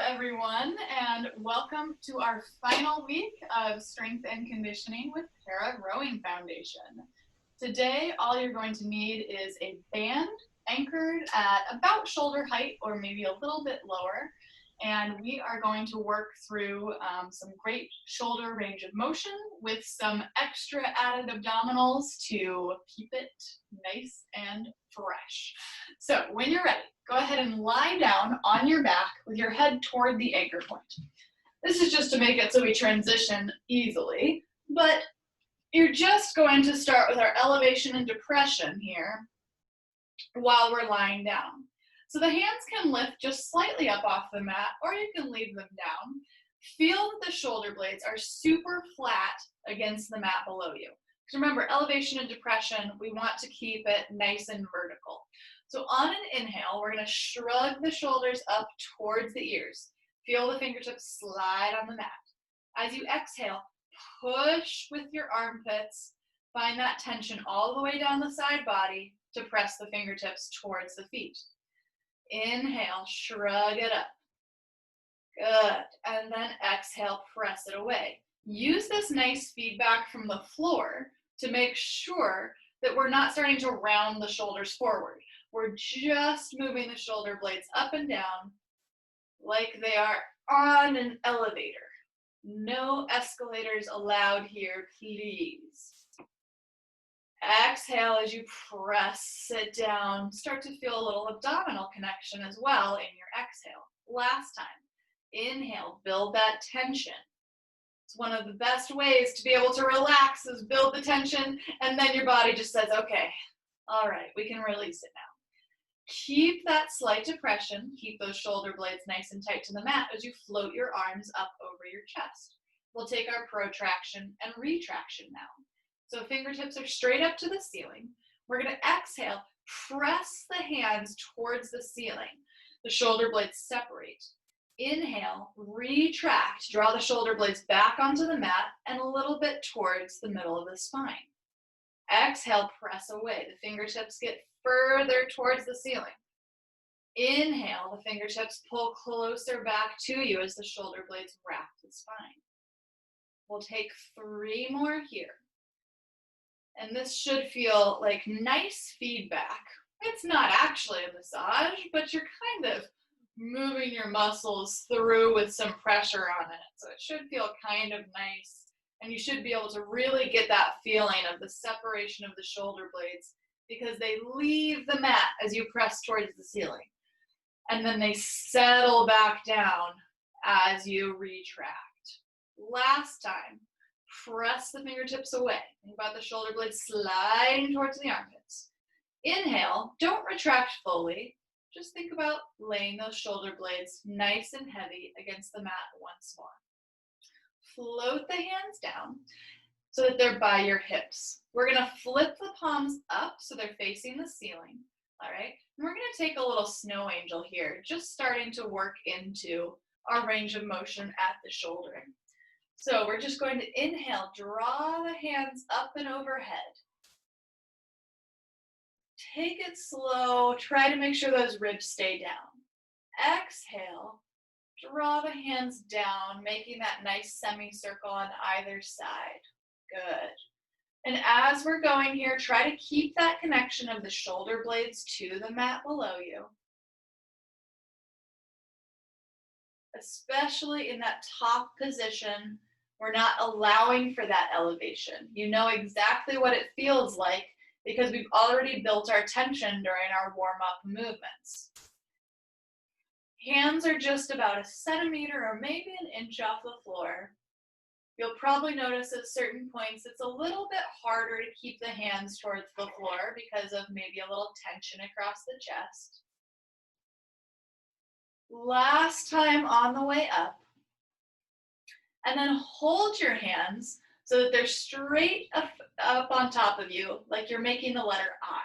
everyone, and welcome to our final week of Strength and Conditioning with Para Rowing Foundation. Today, all you're going to need is a band anchored at about shoulder height or maybe a little bit lower, and we are going to work through some great shoulder range of motion with some extra added abdominals to keep it nice and fresh. So when you're ready, go ahead and lie down on your back with your head toward the anchor point. This is just to make it so we transition easily, but you're just going to start with our elevation and depression here while we're lying down. So the hands can lift just slightly up off the mat, or you can leave them down. Feel that the shoulder blades are super flat against the mat below you. Because remember, elevation and depression, we want to keep it nice and vertical. So on an inhale, we're going to shrug the shoulders up towards the ears. Feel the fingertips slide on the mat. As you exhale, push with your armpits. Find that tension all the way down the side body to press the fingertips towards the feet. Inhale, shrug it up. Good. And then exhale, press it away. Use this nice feedback from the floor to make sure that we're not starting to round the shoulders forward. We're just moving the shoulder blades up and down like they are on an elevator. No escalators allowed here, please. Exhale as you press it down. Start to feel a little abdominal connection as well in your exhale. Last time. Inhale, build that tension. It's one of the best ways to be able to relax is build the tension, and then your body just says, okay, all right, we can release it now. Keep that slight depression. Keep those shoulder blades nice and tight to the mat as you float your arms up over your chest. We'll take our protraction and retraction now. So fingertips are straight up to the ceiling. We're going to exhale, press the hands towards the ceiling. The shoulder blades separate. Inhale, retract, draw the shoulder blades back onto the mat and a little bit towards the middle of the spine. Exhale, press away. The fingertips get further towards the ceiling. Inhale, the fingertips pull closer back to you as the shoulder blades wrap the spine. We'll take 3 more here. And this should feel like nice feedback. It's not actually a massage, but you're kind of moving your muscles through with some pressure on it. So it should feel kind of nice. And you should be able to really get that feeling of the separation of the shoulder blades because they leave the mat as you press towards the ceiling. And then they settle back down as you retract. Last time. Press the fingertips away. Think about the shoulder blades sliding towards the armpits. Inhale, don't retract fully. Just think about laying those shoulder blades nice and heavy against the mat once more. Float the hands down so that they're by your hips. We're going to flip the palms up so they're facing the ceiling. All right. And we're going to take a little snow angel here, just starting to work into our range of motion at the shoulder. So we're just going to inhale, draw the hands up and overhead. Take it slow, try to make sure those ribs stay down. Exhale, draw the hands down, making that nice semicircle on either side. Good. And as we're going here, try to keep that connection of the shoulder blades to the mat below you. Especially in that top position, we're not allowing for that elevation. You know exactly what it feels like because we've already built our tension during our warm-up movements. Hands are just about 1 centimeter or maybe 1 inch off the floor. You'll probably notice at certain points it's a little bit harder to keep the hands towards the floor because of maybe a little tension across the chest. Last time on the way up. And then hold your hands so that they're straight up on top of you, like you're making the letter I.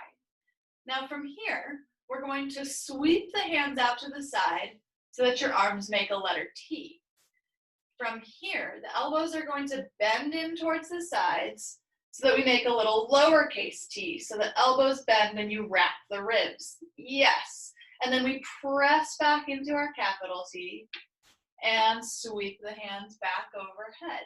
Now from here, we're going to sweep the hands out to the side so that your arms make a letter T. From here, the elbows are going to bend in towards the sides so that we make a little lowercase t. So the elbows bend and you wrap the ribs. Yes. And then we press back into our capital T. And sweep the hands back overhead.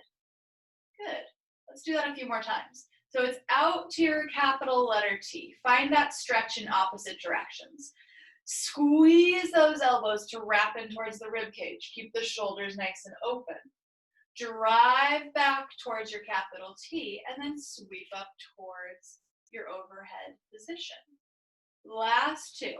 Good. Let's do that a few more times. So it's out to your capital letter T. Find that stretch in opposite directions. Squeeze those elbows to wrap in towards the rib cage. Keep the shoulders nice and open. Drive back towards your capital T and then sweep up towards your overhead position. Last two.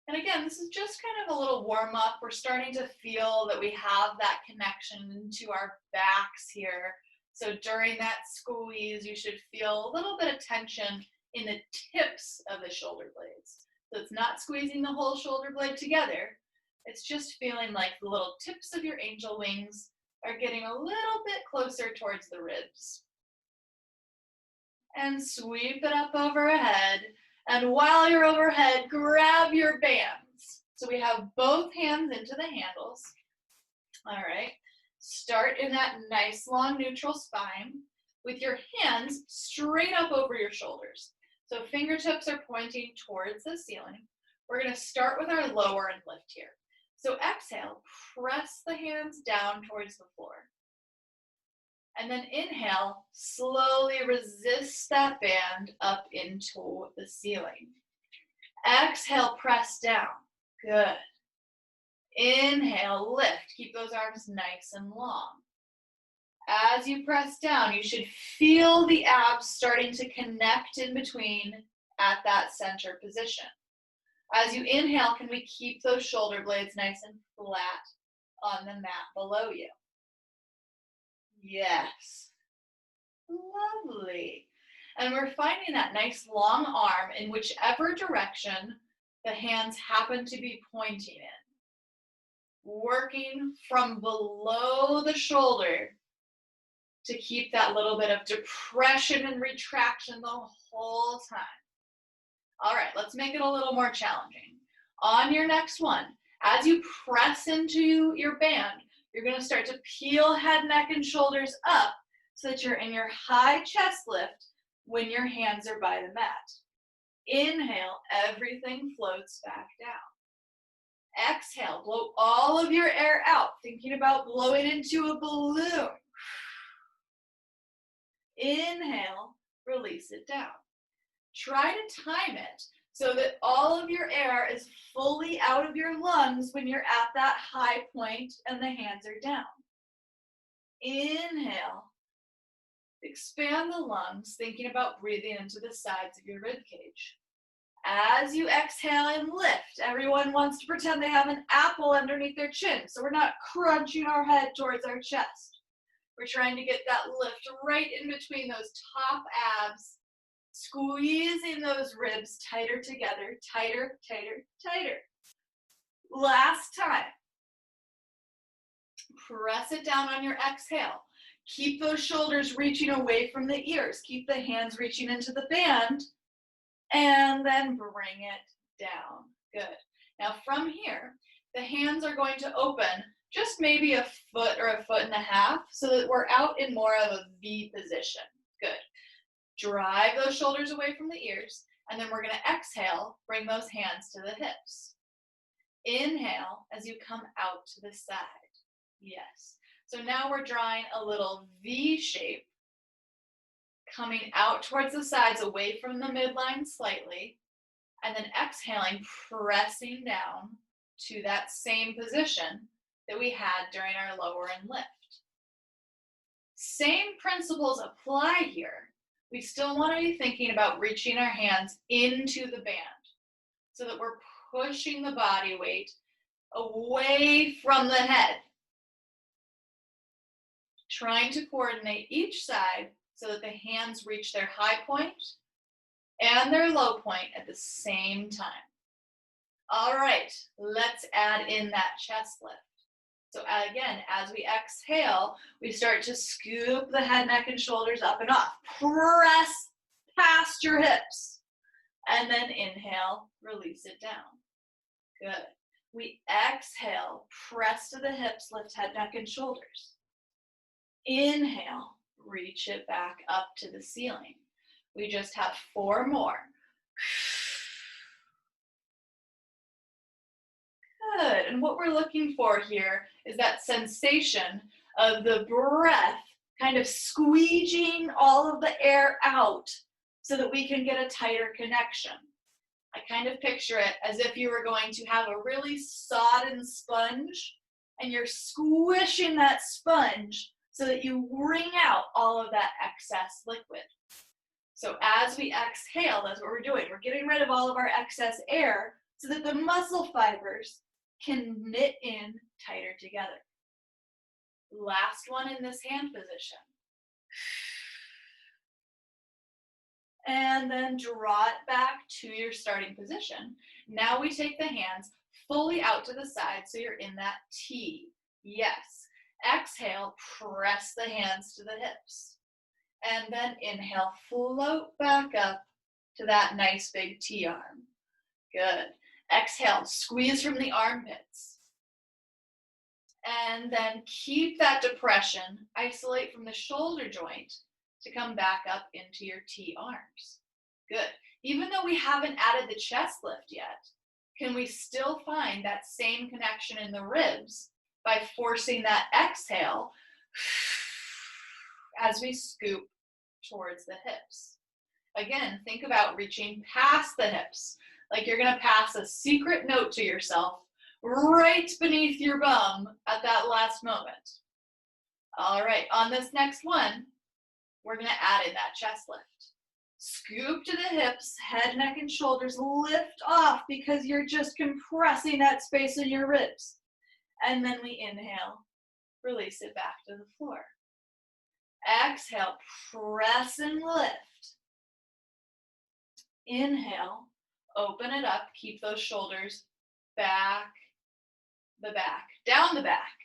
And again, this is just kind of a little warm up. We're starting to feel that we have that connection to our backs here. So during that squeeze, you should feel a little bit of tension in the tips of the shoulder blades. So it's not squeezing the whole shoulder blade together. It's just feeling like the little tips of your angel wings are getting a little bit closer towards the ribs. And sweep it up overhead. And while you're overhead, grab your bands. So we have both hands into the handles. All right. Start in that nice long neutral spine with your hands straight up over your shoulders. So fingertips are pointing towards the ceiling. We're going to start with our lower and lift here. So exhale, press the hands down towards the floor. And then inhale, slowly resist that band up into the ceiling. Exhale, press down. Good. Inhale, lift. Keep those arms nice and long. As you press down, you should feel the abs starting to connect in between at that center position. As you inhale, can we keep those shoulder blades nice and flat on the mat below you? Yes. Lovely. And we're finding that nice long arm in whichever direction the hands happen to be pointing in. Working from below the shoulder to keep that little bit of depression and retraction the whole time. All right, let's make it a little more challenging. On your next one, as you press into your band, you're going to start to peel head, neck, and shoulders up so that you're in your high chest lift when your hands are by the mat. Inhale, everything floats back down. Exhale, blow all of your air out, thinking about blowing into a balloon. Inhale, release it down. Try to time it so that all of your air is fully out of your lungs when you're at that high point and the hands are down. Inhale, expand the lungs, thinking about breathing into the sides of your rib cage. As you exhale and lift, everyone wants to pretend they have an apple underneath their chin, so we're not crunching our head towards our chest. We're trying to get that lift right in between those top abs, squeezing those ribs tighter together, tighter, tighter, tighter. Last time. Press it down on your exhale. Keep those shoulders reaching away from the ears. Keep the hands reaching into the band. And then bring it down. Good. Now from here, the hands are going to open just maybe a foot or a foot and a half so that we're out in more of a V position. Good. Drive those shoulders away from the ears, and then we're going to exhale, bring those hands to the hips. Inhale as you come out to the side. Yes. So now we're drawing a little V shape, coming out towards the sides, away from the midline slightly, and then exhaling, pressing down to that same position that we had during our lower and lift. Same principles apply here. We still want to be thinking about reaching our hands into the band so that we're pushing the body weight away from the head. Trying to coordinate each side so that the hands reach their high point and their low point at the same time. All right, let's add in that chest lift. So again, as we exhale, we start to scoop the head, neck, and shoulders up and off. Press past your hips. And then inhale, release it down. Good. We exhale, press to the hips, lift head, neck, and shoulders. Inhale, reach it back up to the ceiling. We just have 4 more. Good. And what we're looking for here is that sensation of the breath kind of squeegeing all of the air out so that we can get a tighter connection. I kind of picture it as if you were going to have a really sodden sponge and you're squishing that sponge so that you wring out all of that excess liquid. So as we exhale, that's what we're doing. We're getting rid of all of our excess air so that the muscle fibers can knit in tighter together. Last one in this hand position. And then draw it back to your starting position. Now we take the hands fully out to the side so you're in that T. Yes. Exhale, press the hands to the hips. And then inhale, float back up to that nice big T arm. Good. Exhale, squeeze from the armpits. And then keep that depression, isolate from the shoulder joint to come back up into your T arms. Good. Even though we haven't added the chest lift yet, can we still find that same connection in the ribs by forcing that exhale as we scoop towards the hips? Again, think about reaching past the hips, like you're going to pass a secret note to yourself right beneath your bum at that last moment. All right, on this next one, we're going to add in that chest lift. Scoop to the hips, head, neck, and shoulders lift off because you're just compressing that space in your ribs. And then we inhale, release it back to the floor. Exhale, press and lift. Inhale, open it up, keep those shoulders back, down the back.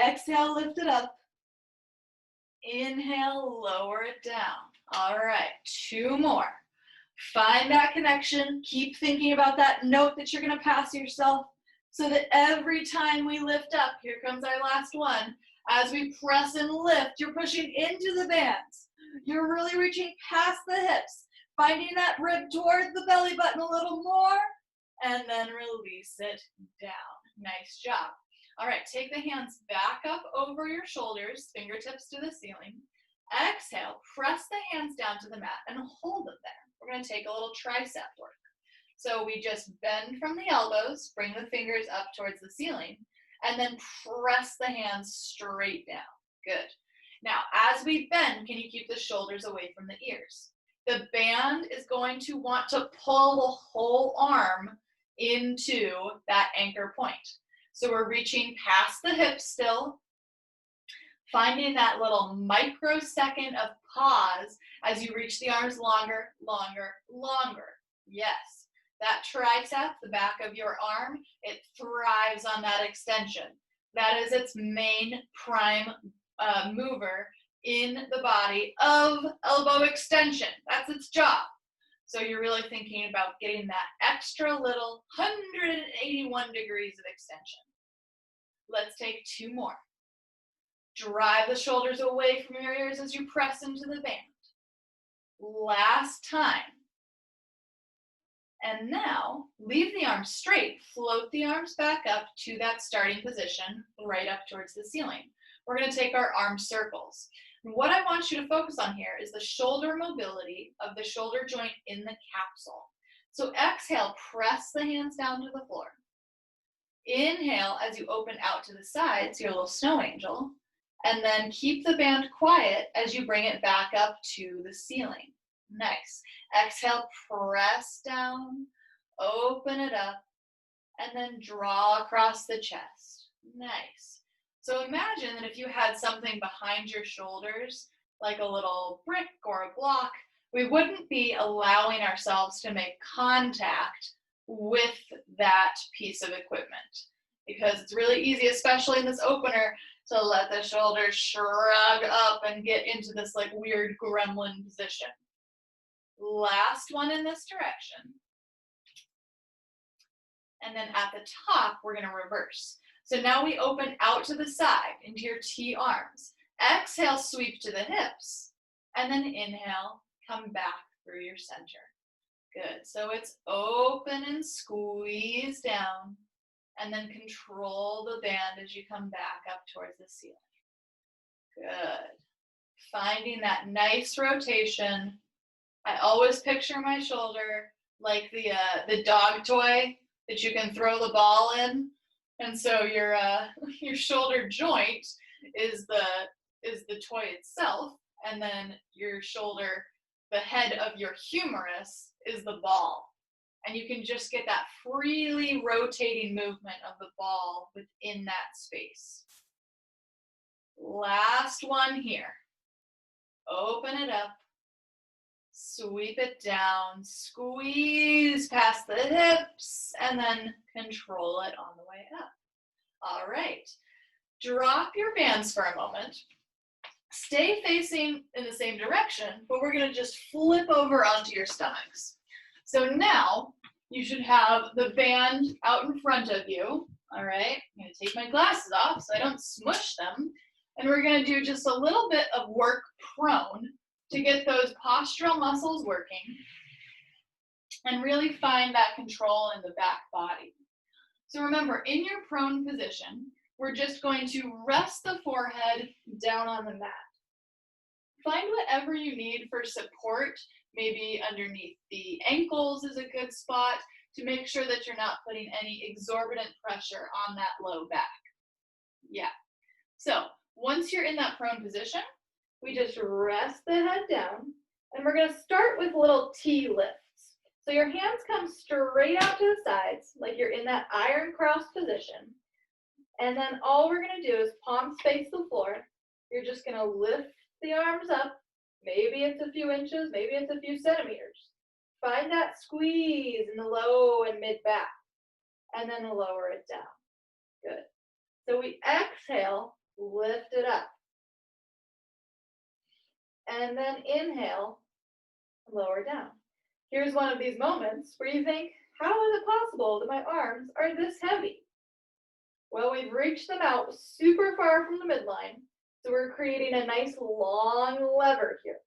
Exhale, lift it up. Inhale, lower it down. All right, 2 more. Find that connection. Keep thinking about that note that you're going to pass yourself so that every time we lift up, here comes our last one, as we press and lift, you're pushing into the bands. You're really reaching past the hips, finding that rib toward the belly button a little more, and then release it down. Nice job. All right, take the hands back up over your shoulders, fingertips to the ceiling. Exhale, press the hands down to the mat and hold them there. We're going to take a little tricep work. So we just bend from the elbows, bring the fingers up towards the ceiling, and then press the hands straight down. Good. Now, as we bend, can you keep the shoulders away from the ears? The band is going to want to pull the whole arm into that anchor point. So we're reaching past the hips still, finding that little microsecond of pause as you reach the arms longer, longer, longer. Yes, that tricep, the back of your arm, it thrives on that extension. That is its main prime mover in the body of elbow extension. That's its job. So you're really thinking about getting that extra little 181 degrees of extension. Let's take 2 more. Drive the shoulders away from your ears as you press into the band. Last time. And now, leave the arms straight. Float the arms back up to that starting position, right up towards the ceiling. We're going to take our arm circles. And what I want you to focus on here is the shoulder mobility of the shoulder joint in the capsule. So exhale, press the hands down to the floor. Inhale as you open out to the sides, your little snow angel. And then keep the band quiet as you bring it back up to the ceiling. Nice. Exhale, press down, open it up, and then draw across the chest. Nice. So imagine that if you had something behind your shoulders, like a little brick or a block, we wouldn't be allowing ourselves to make contact with that piece of equipment. Because it's really easy, especially in this opener, to let the shoulders shrug up and get into this like weird gremlin position. Last one in this direction. And then at the top, we're going to reverse. So now we open out to the side into your T arms. Exhale, sweep to the hips. And then inhale, come back through your center. Good. So it's open and squeeze down. and then control the band as you come back up towards the ceiling. Good. Finding that nice rotation. I always picture my shoulder like the dog toy that you can throw the ball in, and so your shoulder joint is the toy itself, and then your shoulder, the head of your humerus, is the ball. And you can just get that freely rotating movement of the ball within that space. Last one here. Open it up, sweep it down, squeeze past the hips, and then control it on the way up. All right, drop your bands for a moment. Stay facing in the same direction, but we're gonna just flip over onto your stomachs. So now you should have the band out in front of you. All right, I'm gonna take my glasses off so I don't smush them. And we're gonna do just a little bit of work prone to get those postural muscles working and really find that control in the back body. So remember, in your prone position, we're just going to rest the forehead down on the mat. Find whatever you need for support, maybe underneath the ankles is a good spot to make sure that you're not putting any exorbitant pressure on that low back. Yeah. So once you're in that prone position, we just rest the head down, and we're gonna start with little T lifts. So your hands come straight out to the sides, like you're in that iron cross position. And then all we're gonna do is palms face the floor. You're just gonna lift the arms up. Maybe it's a few inches, maybe it's a few centimeters. Find that squeeze in the low and mid back, and then lower it down. Good. So we exhale, lift it up. And then inhale, lower down. Here's one of these moments where you think, how is it possible that my arms are this heavy? Well, we've reached them out super far from the midline, so we're creating a nice long lever here.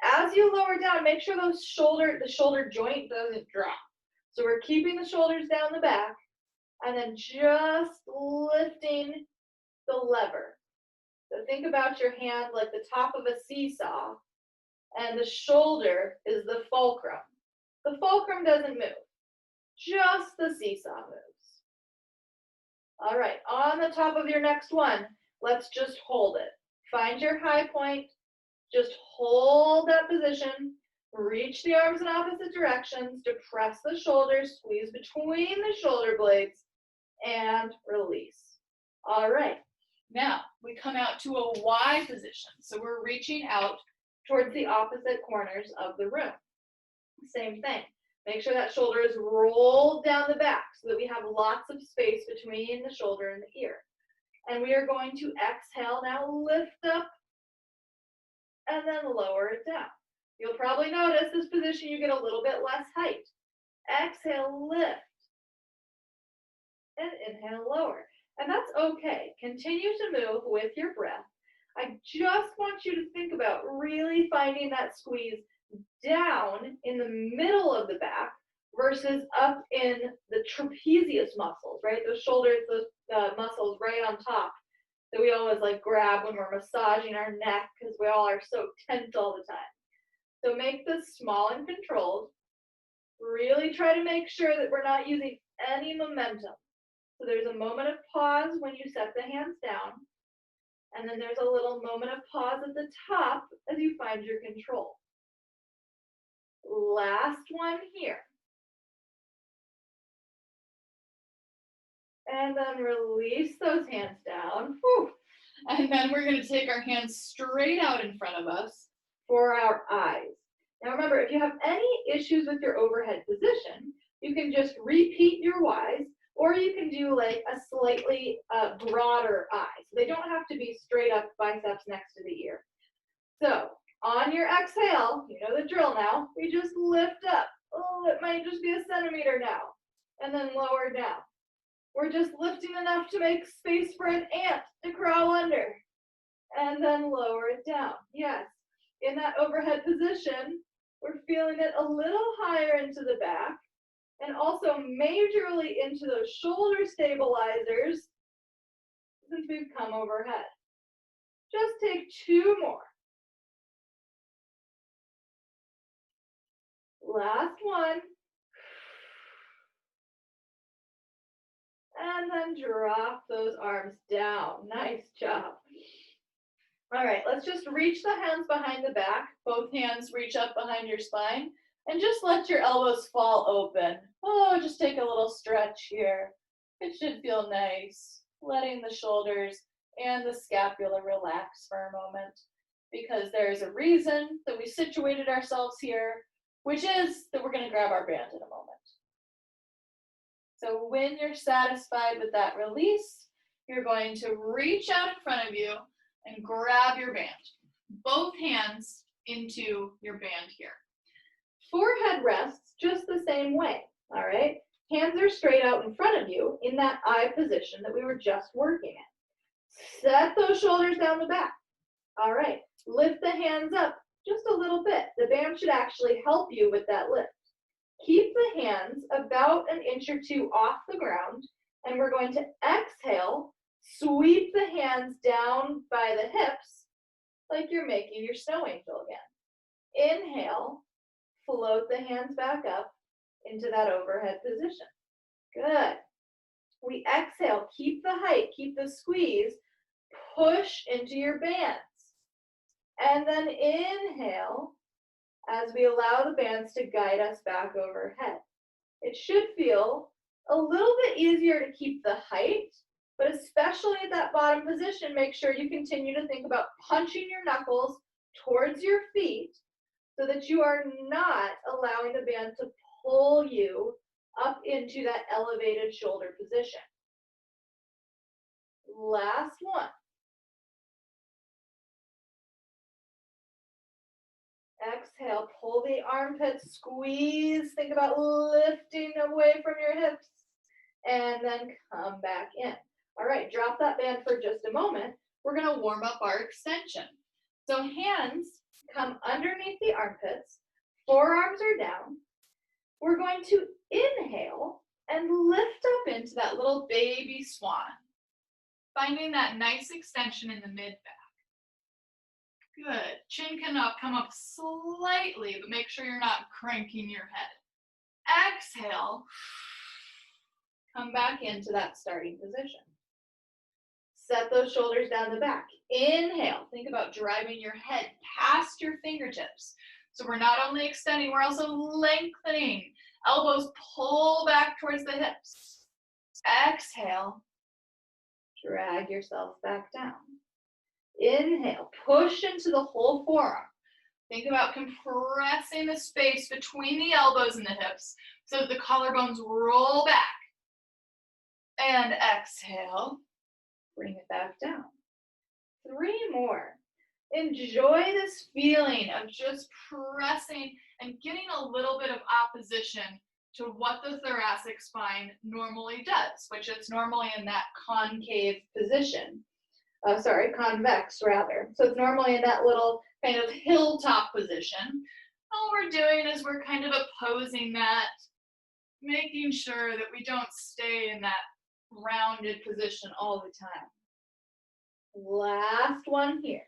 As you lower down, make sure the shoulder joint doesn't drop. So we're keeping the shoulders down the back, and then just lifting the lever. So think about your hand like the top of a seesaw, and the shoulder is the fulcrum. The fulcrum doesn't move, just the seesaw moves. All right, on the top of your next one, let's just hold it. Find your high point, just hold that position, reach the arms in opposite directions, depress the shoulders, squeeze between the shoulder blades, and release. All right. Now, we come out to a Y position. So we're reaching out towards the opposite corners of the room. Same thing. Make sure that shoulder is rolled down the back so that we have lots of space between the shoulder and the ear. And we are going to exhale now, lift up, and then lower it down. You'll probably notice this position, you get a little bit less height. Exhale, lift, and inhale, lower. And that's okay. Continue to move with your breath. I just want you to think about really finding that squeeze down in the middle of the back versus up in the trapezius muscles, right? Those shoulders, those muscles right on top that we always like grab when we're massaging our neck because we all are so tense all the time. So make this small and controlled. Really try to make sure that we're not using any momentum. So there's a moment of pause when you set the hands down, and then there's a little moment of pause at the top as you find your control. Last one here. And then release those hands down. Whew. And then we're going to take our hands straight out in front of us for our eyes. Now remember, if you have any issues with your overhead position, you can just repeat your Ys, or you can do like a slightly broader eye. So they don't have to be straight up biceps next to the ear. So on your exhale, you know the drill now, we just lift up. Oh, it might just be a centimeter now. And then lower down. We're just lifting enough to make space for an ant to crawl under. And then lower it down. Yes, in that overhead position, we're feeling it a little higher into the back. and also majorly into those shoulder stabilizers since we've come overhead. Just take 2 more. Last one. And then drop those arms down. Nice job. All right, let's just reach the hands behind the back. Both hands reach up behind your spine. And just let your elbows fall open. Oh, just take a little stretch here. It should feel nice. Letting the shoulders and the scapula relax for a moment. Because there's a reason that we situated ourselves here, which is that we're going to grab our band in a moment. So when you're satisfied with that release, you're going to reach out in front of you and grab your band. Both hands into your band here. Forehead rests just the same way, all right? Hands are straight out in front of you in that eye position that we were just working in. Set those shoulders down the back. All right, lift the hands up just a little bit. The band should actually help you with that lift. Keep the hands about 1 inch or 2 off the ground, and we're going to exhale, sweep the hands down by the hips like you're making your snow angel again. Inhale, float the hands back up into that overhead position. Good. We exhale, keep the height, keep the squeeze, push into your bands. And then inhale as we allow the bands to guide us back overhead. It should feel a little bit easier to keep the height, but especially at that bottom position, make sure you continue to think about punching your knuckles towards your feet so that you are not allowing the band to pull you up into that elevated shoulder position. Last one. Exhale, pull the armpits, squeeze. Think about lifting away from your hips. And then come back in. All right, drop that band for just a moment. We're going to warm up our extension. So hands come underneath the armpits. Forearms are down. We're going to inhale and lift up into that little baby swan. Finding that nice extension in the mid-back. Good. Chin can come up slightly, but make sure you're not cranking your head. Exhale. Come back into that starting position. Set those shoulders down the back. Inhale. Think about driving your head past your fingertips. So we're not only extending, we're also lengthening. Elbows pull back towards the hips. Exhale. Drag yourself back down. Inhale, push into the whole forearm. Think about compressing the space between the elbows and the hips so that the collarbones roll back. And exhale, bring it back down. 3 more. Enjoy this feeling of just pressing and getting a little bit of opposition to what the thoracic spine normally does, which it's normally in that concave position. Convex rather. So it's normally in that little kind of hilltop position. All we're doing is we're kind of opposing that, making sure that we don't stay in that rounded position all the time. Last one here.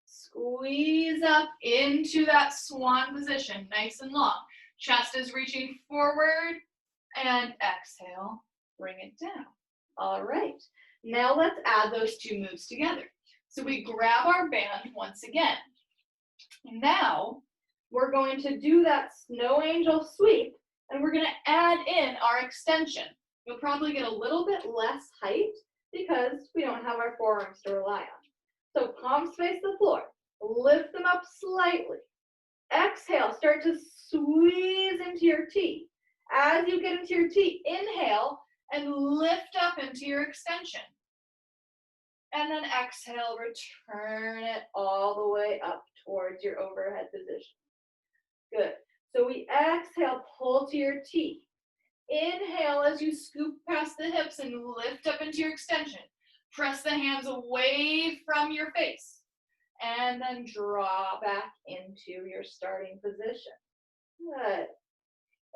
Squeeze up into that swan position, nice and long. Chest is reaching forward, and exhale, bring it down. All right. Now let's add those 2 moves together. So we grab our band once again. Now we're going to do that snow angel sweep, and we're going to add in our extension. You'll probably get a little bit less height because we don't have our forearms to rely on. So palms face the floor. Lift them up slightly. Exhale, start to squeeze into your T. As you get into your T, inhale and lift up into your extension. And then exhale, return it all the way up towards your overhead position. Good. So we exhale, pull to your T. Inhale as you scoop past the hips and lift up into your extension. Press the hands away from your face. And then draw back into your starting position. Good.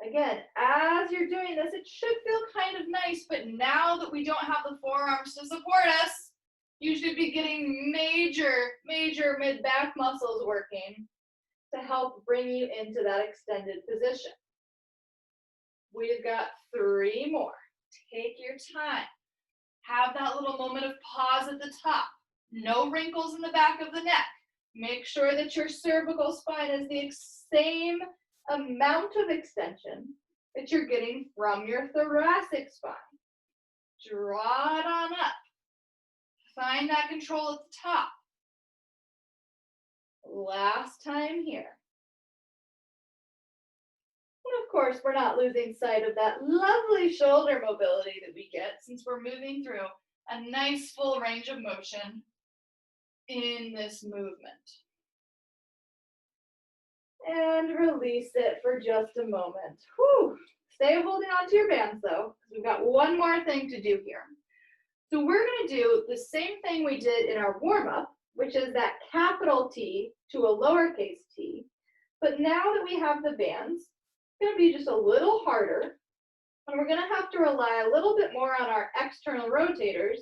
Again, as you're doing this, it should feel kind of nice, but now that we don't have the forearms to support us, you should be getting major mid-back muscles working to help bring you into that extended position. We've got 3 more. Take your time. Have that little moment of pause at the top. No wrinkles in the back of the neck. Make sure that your cervical spine is the same amount of extension that you're getting from your thoracic spine. Draw it on up. Find that control at the top. Last time here. And of course, we're not losing sight of that lovely shoulder mobility that we get since we're moving through a nice full range of motion in this movement. And release it for just a moment. Whew. Stay holding on to your bands though, because we've got one more thing to do here. So we're going to do the same thing we did in our warm-up, which is that capital T to a lowercase t. But now that we have the bands, it's going to be just a little harder, and we're going to have to rely a little bit more on our external rotators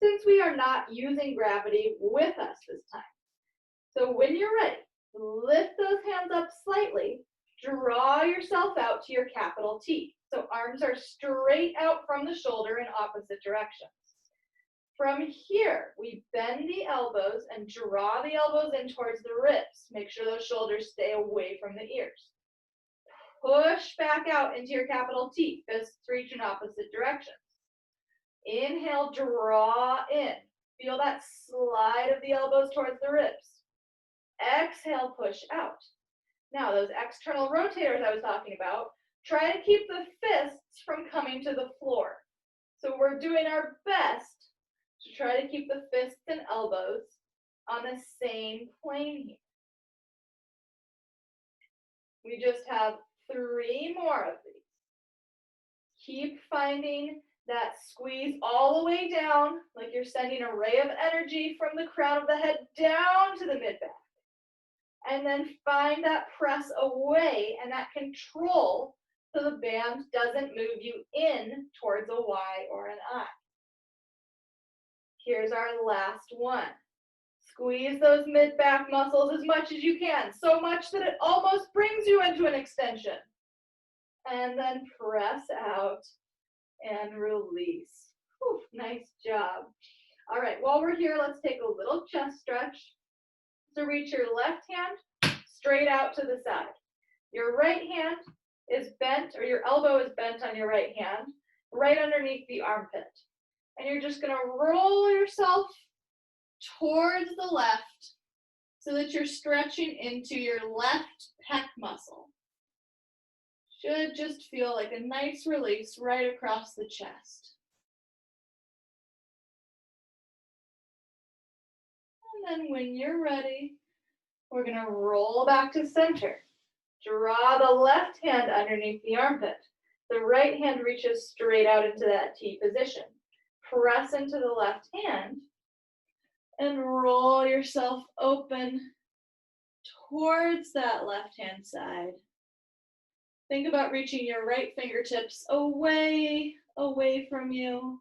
since we are not using gravity with us this time. So when you're ready, lift those hands up slightly, draw yourself out to your capital T. So arms are straight out from the shoulder in opposite directions. From here, we bend the elbows and draw the elbows in towards the ribs. Make sure those shoulders stay away from the ears. Push back out into your capital T, fists reach in opposite directions. Inhale, draw in. Feel that slide of the elbows towards the ribs. Exhale, push out. Now, those external rotators I was talking about, try to keep the fists from coming to the floor. So we're doing our best to try to keep the fists and elbows on the same plane here. We just have 3 more of these. Keep finding that squeeze all the way down, like you're sending a ray of energy from the crown of the head down to the mid-back. And then find that press away and that control so the band doesn't move you in towards a Y or an I. Here's our last one. Squeeze those mid-back muscles as much as you can, so much that it almost brings you into an extension. And then press out and release. Whew, nice job. All right, while we're here, let's take a little chest stretch. So reach your left hand straight out to the side. Your right hand is bent, or your elbow is bent on your right hand, right underneath the armpit. And you're just going to roll yourself towards the left so that you're stretching into your left pec muscle. Should just feel like a nice release right across the chest. And then when you're ready, we're going to roll back to center. Draw the left hand underneath the armpit. The right hand reaches straight out into that T position. Press into the left hand and roll yourself open towards that left hand side. Think about reaching your right fingertips away from you,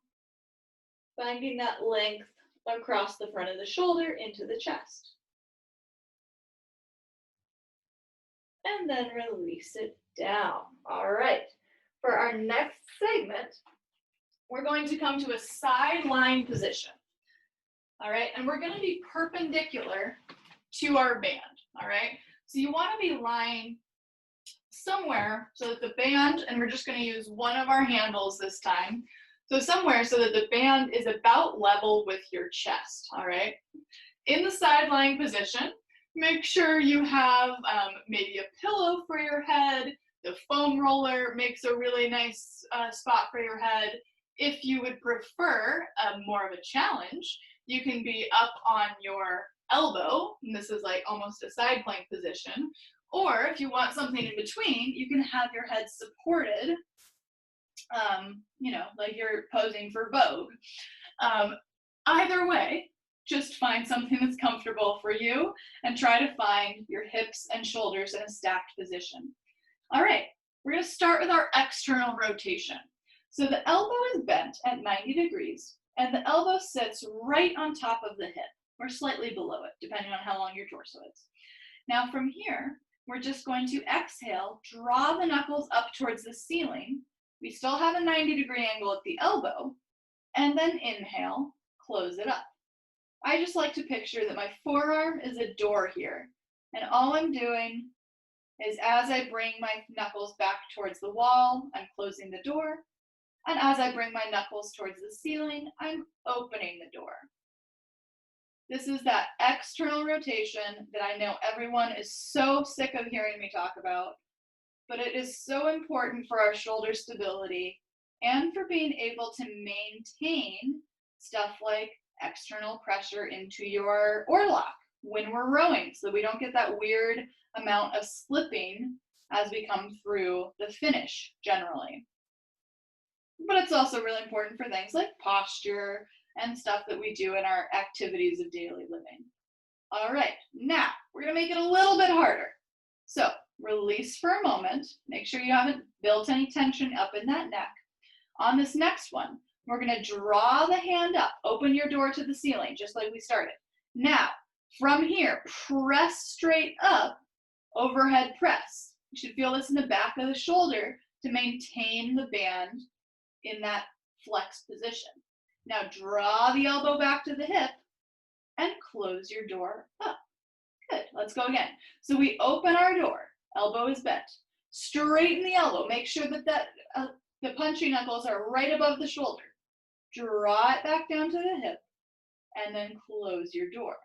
finding that length across the front of the shoulder into the chest. And then release it down. All right, for our next segment, we're going to come to a side lying position. All right, and we're going to be perpendicular to our band. All right, so you want to be lying somewhere so that the band, and we're just going to use one of our handles this time, so somewhere so that the band is about level with your chest. All right, in the side lying position, make sure you have maybe a pillow for your head. The foam roller makes a really nice spot for your head. If you would prefer more of a challenge, you can be up on your elbow, and this is like almost a side plank position. Or if you want something in between, you can have your head supported, like you're posing for Vogue. Either way, just find something that's comfortable for you and try to find your hips and shoulders in a stacked position. All right, We're going to start with our external rotation. So the elbow is bent at 90 degrees, and the elbow sits right on top of the hip, or slightly below it, depending on how long your torso is. Now from here, we're just going to exhale, draw the knuckles up towards the ceiling. We still have a 90-degree angle at the elbow, and then inhale, close it up. I just like to picture that my forearm is a door here, and all I'm doing is as I bring my knuckles back towards the wall, I'm closing the door, and as I bring my knuckles towards the ceiling, I'm opening the door. This is that external rotation that I know everyone is so sick of hearing me talk about, but it is so important for our shoulder stability and for being able to maintain stuff like external pressure into your oarlock when we're rowing, so we don't get that weird amount of slipping as we come through the finish generally. But it's also really important for things like posture and stuff that we do in our activities of daily living. All right, now we're gonna make it a little bit harder. So release for a moment, make sure you haven't built any tension up in that neck. On this next one, we're gonna draw the hand up, open your door to the ceiling, just like we started. Now, from here, press straight up, overhead press. You should feel this in the back of the shoulder to maintain the band in that flexed position. Now draw the elbow back to the hip and close your door up. Good, let's go again. So we open our door, elbow is bent. Straighten the elbow, make sure that the punching knuckles are right above the shoulder. Draw it back down to the hip and then close your door.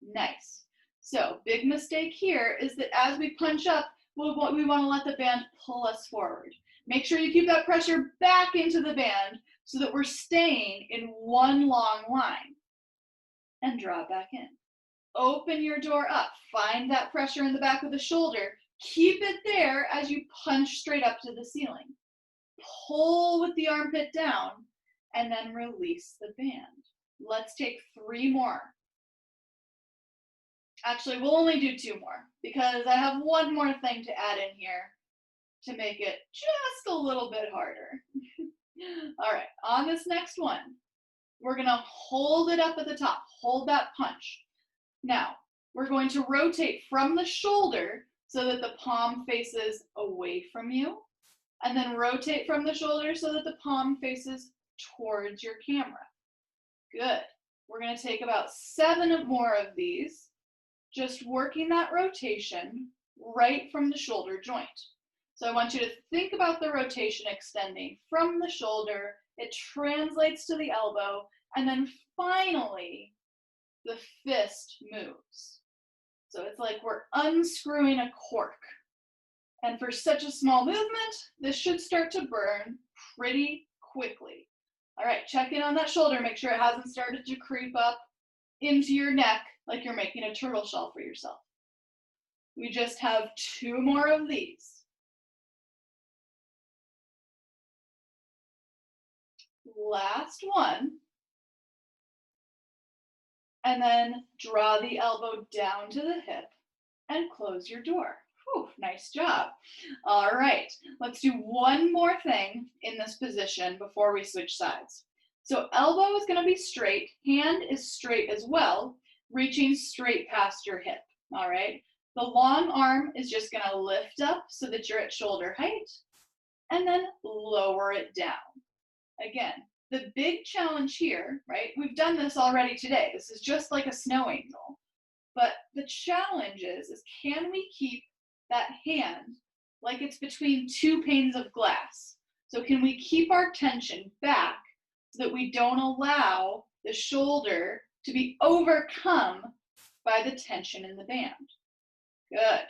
Nice. So big mistake here is that as we punch up, we want to let the band pull us forward. Make sure you keep that pressure back into the band so that we're staying in one long line. And draw it back in. Open your door up. Find that pressure in the back of the shoulder. Keep it there as you punch straight up to the ceiling. Pull with the armpit down and then release the band. Let's take 3 more. Actually, we'll only do 2 more because I have one more thing to add in here to make it just a little bit harder. All right, on this next one, we're gonna hold it up at the top, hold that punch. Now, we're going to rotate from the shoulder so that the palm faces away from you, and then rotate from the shoulder so that the palm faces towards your camera. Good. We're gonna take about 7 more of these, just working that rotation right from the shoulder joint. So I want you to think about the rotation extending from the shoulder, it translates to the elbow, and then finally the fist moves. So it's like we're unscrewing a cork. And for such a small movement, this should start to burn pretty quickly. All right, check in on that shoulder, make sure it hasn't started to creep up into your neck like you're making a turtle shell for yourself. We just have 2 more of these. Last one. And then draw the elbow down to the hip and close your door. Whew, nice job. All right, let's do one more thing in this position before we switch sides. So elbow is gonna be straight, hand is straight as well, reaching straight past your hip, all right? The long arm is just gonna lift up so that you're at shoulder height, and then lower it down. Again, the big challenge here, right? We've done this already today. This is just like a snow angel. But the challenge is can we keep that hand like it's between 2 panes of glass? So can we keep our tension back so that we don't allow the shoulder to be overcome by the tension in the band? Good.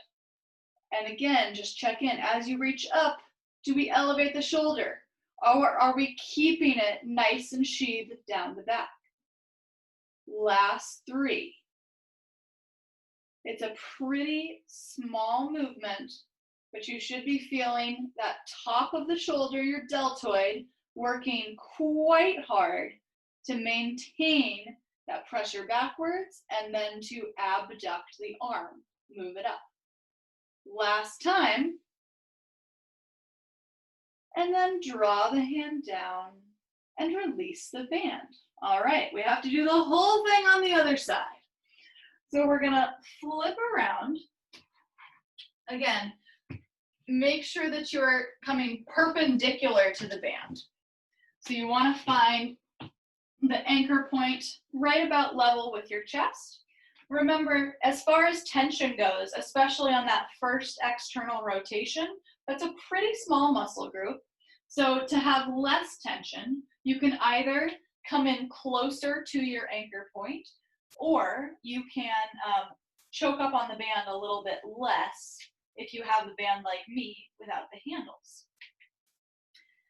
And again, just check in. As you reach up, do we elevate the shoulder? Or are we keeping it nice and sheathed down the back? Last 3. It's a pretty small movement, but you should be feeling that top of the shoulder, your deltoid, working quite hard to maintain that pressure backwards and then to abduct the arm, move it up. Last time, And then draw the hand down and release the band. All right, we have to do the whole thing on the other side. So we're gonna flip around. Again, make sure that you're coming perpendicular to the band. So you wanna find the anchor point right about level with your chest. Remember, as far as tension goes, especially on that first external rotation, that's a pretty small muscle group. So to have less tension, you can either come in closer to your anchor point, or you can choke up on the band a little bit less if you have the band like me without the handles.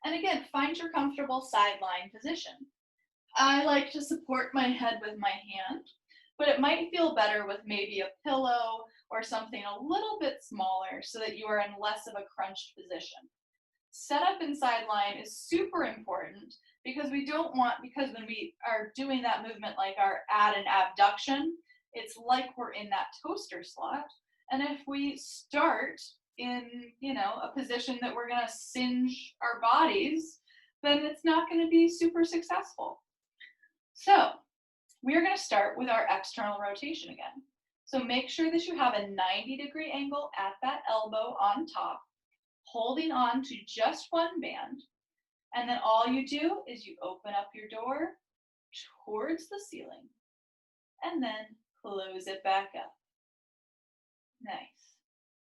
And again, find your comfortable sideline position. I like to support my head with my hand, but it might feel better with maybe a pillow or something a little bit smaller so that you are in less of a crunched position. Setup and sideline is super important because when we are doing that movement like our add and abduction, it's like we're in that toaster slot. And if we start in, a position that we're gonna singe our bodies, then it's not gonna be super successful. So we are gonna start with our external rotation again. So make sure that you have a 90-degree angle at that elbow on top, holding on to just one band. And then all you do is you open up your door towards the ceiling and then close it back up. Nice.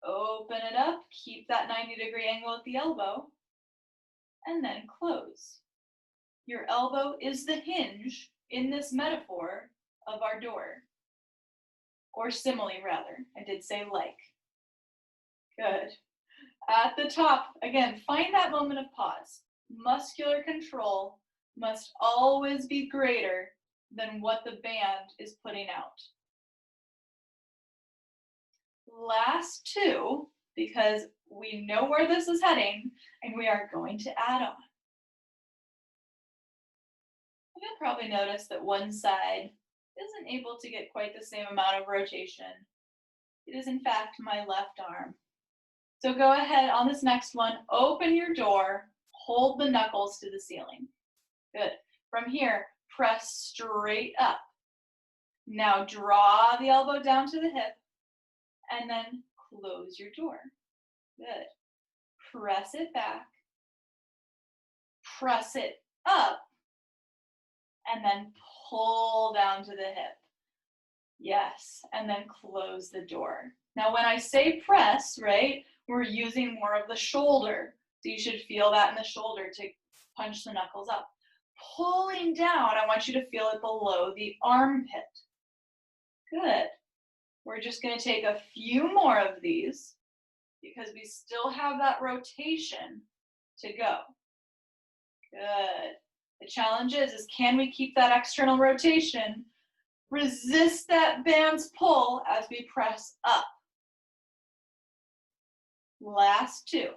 Open it up, keep that 90-degree angle at the elbow, and then close. Your elbow is the hinge in this metaphor of our door. Or simile, rather. I did say like. Good. At the top, again, find that moment of pause. Muscular control must always be greater than what the band is putting out. Last two, because we know where this is heading, and we are going to add on. You'll probably notice that one side isn't able to get quite the same amount of rotation. It is in fact my left arm. So go ahead on this next one, open your door, hold the knuckles to the ceiling. Good. From here, press straight up. Now draw the elbow down to the hip and then close your door. Good. Press it back, press it up, and then pull down to the hip. Yes, and then close the door. Now when I say press, right, we're using more of the shoulder. So you should feel that in the shoulder to punch the knuckles up. Pulling down, I want you to feel it below the armpit. Good. We're just going to take a few more of these because we still have that rotation to go. Good. The challenge is can we keep that external rotation? Resist that band's pull as we press up. Last two.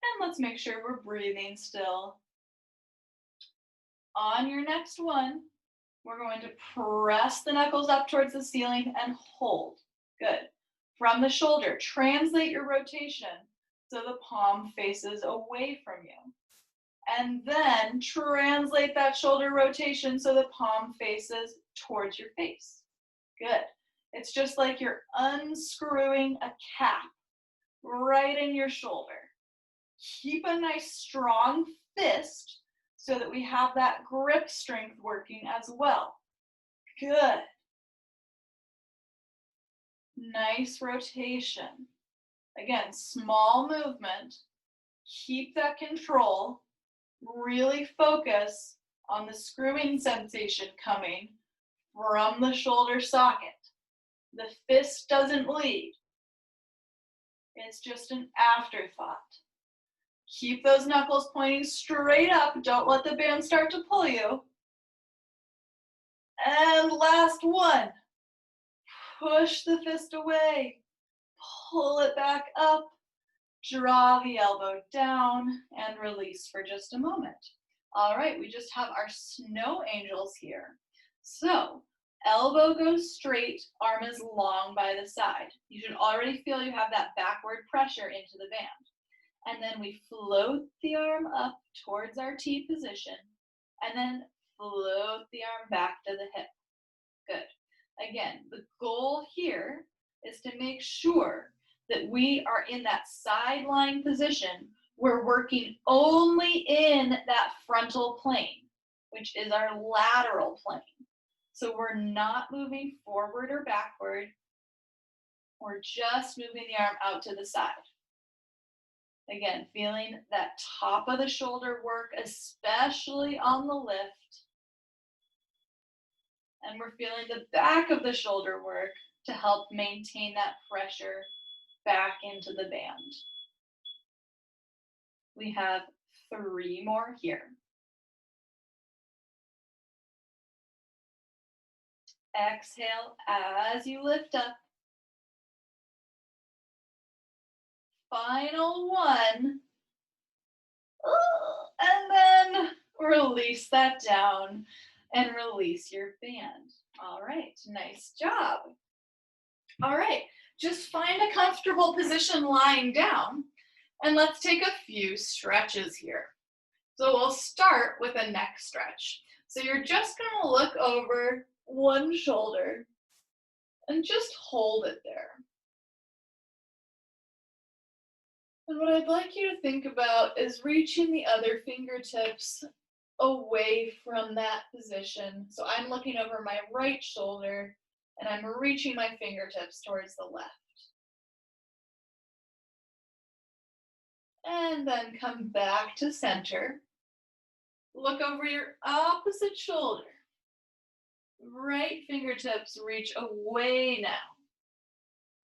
And let's make sure we're breathing still. On your next one, we're going to press the knuckles up towards the ceiling and hold. Good. From the shoulder, translate your rotation so the palm faces away from you. And then translate that shoulder rotation so the palm faces towards your face. Good. It's just like you're unscrewing a cap right in your shoulder. Keep a nice strong fist so that we have that grip strength working as well. Good. Nice rotation. Again, small movement. Keep that control. Really focus on the screwing sensation coming from the shoulder socket. The fist doesn't lead. It's just an afterthought. Keep those knuckles pointing straight up. Don't let the band start to pull you. And last one. Push the fist away. Pull it back up. Draw the elbow down and release for just a moment. All right, we just have our snow angels here. So Elbow goes straight, arm is long by the side. You should already feel you have that backward pressure into the band. And then we float the arm up towards our T position, and then float the arm back to the hip. Good. Again, the goal here is to make sure that we are in that sideline position. We're working only in that frontal plane, which is our lateral plane. So we're not moving forward or backward. We're just moving the arm out to the side. Again, feeling that top of the shoulder work, especially on the lift. And we're feeling the back of the shoulder work to help maintain that pressure back into the band. We have 3 more here. Exhale as you lift up. Final one. And then release that down and release your band. All right, nice job. All right, just find a comfortable position lying down, and let's take a few stretches here. So we'll start with a neck stretch. So you're just gonna look over one shoulder and just hold it there. And what I'd like you to think about is reaching the other fingertips away from that position. So I'm looking over my right shoulder and I'm reaching my fingertips towards the left. And then come back to center. Look over your opposite shoulder. Right fingertips reach away now.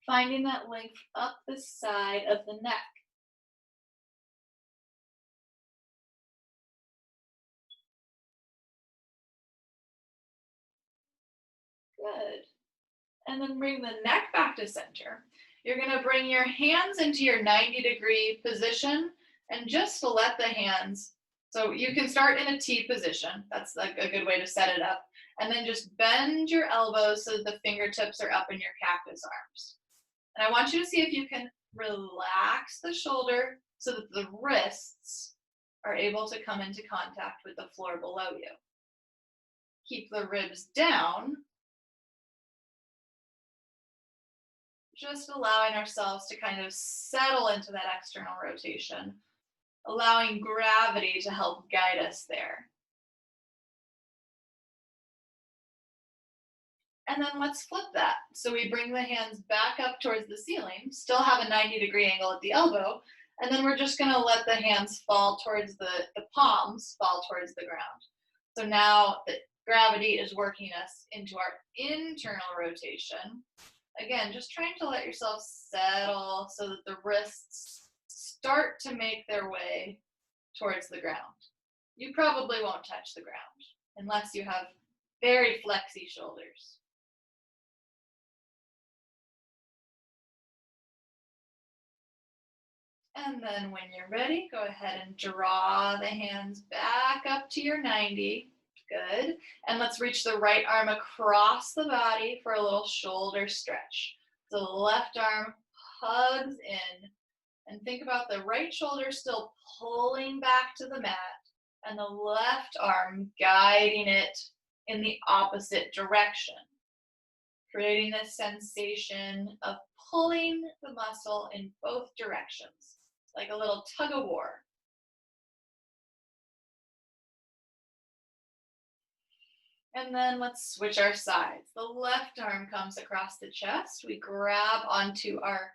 Finding that length up the side of the neck. Good. And then bring the neck back to center. You're going to bring your hands into your 90-degree position and just let the hands, so you can start in a T position. That's like a good way to set it up. And then just bend your elbows so that the fingertips are up in your cactus arms. And I want you to see if you can relax the shoulder so that the wrists are able to come into contact with the floor below you. Keep the ribs down. Just allowing ourselves to kind of settle into that external rotation, allowing gravity to help guide us there. And then let's flip that. So we bring the hands back up towards the ceiling, still have a 90-degree angle at the elbow, and then we're just gonna let the hands fall towards the palms fall towards the ground. So now the gravity is working us into our internal rotation. Again, just trying to let yourself settle so that the wrists start to make their way towards the ground. You probably won't touch the ground unless you have very flexy shoulders. And then when you're ready, go ahead and draw the hands back up to your 90. Good. And let's reach the right arm across the body for a little shoulder stretch. So the left arm hugs in. And think about the right shoulder still pulling back to the mat and the left arm guiding it in the opposite direction, creating this sensation of pulling the muscle in both directions, like a little tug of war. And then let's switch our sides. The left arm comes across the chest. We grab onto our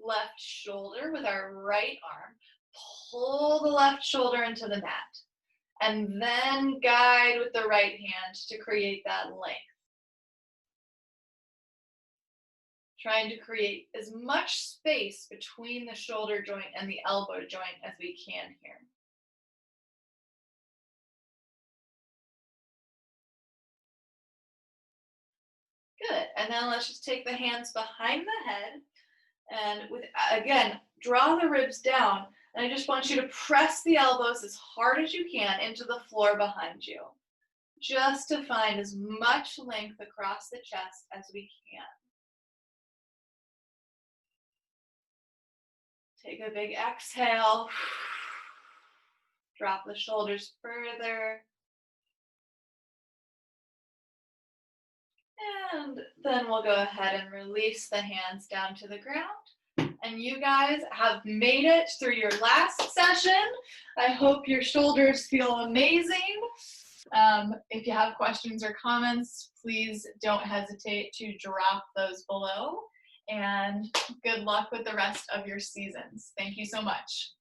left shoulder with our right arm, pull the left shoulder into the mat, and then guide with the right hand to create that length. Trying to create as much space between the shoulder joint and the elbow joint as we can here. Good, and then let's just take the hands behind the head and again, draw the ribs down. And I just want you to press the elbows as hard as you can into the floor behind you. just to find as much length across the chest as we can. Take a big exhale. Drop the shoulders further. And then we'll go ahead and release the hands down to the ground. And you guys have made it through your last session. I hope your shoulders feel amazing. If you have questions or comments, please don't hesitate to drop those below. And good luck with the rest of your seasons. Thank you so much.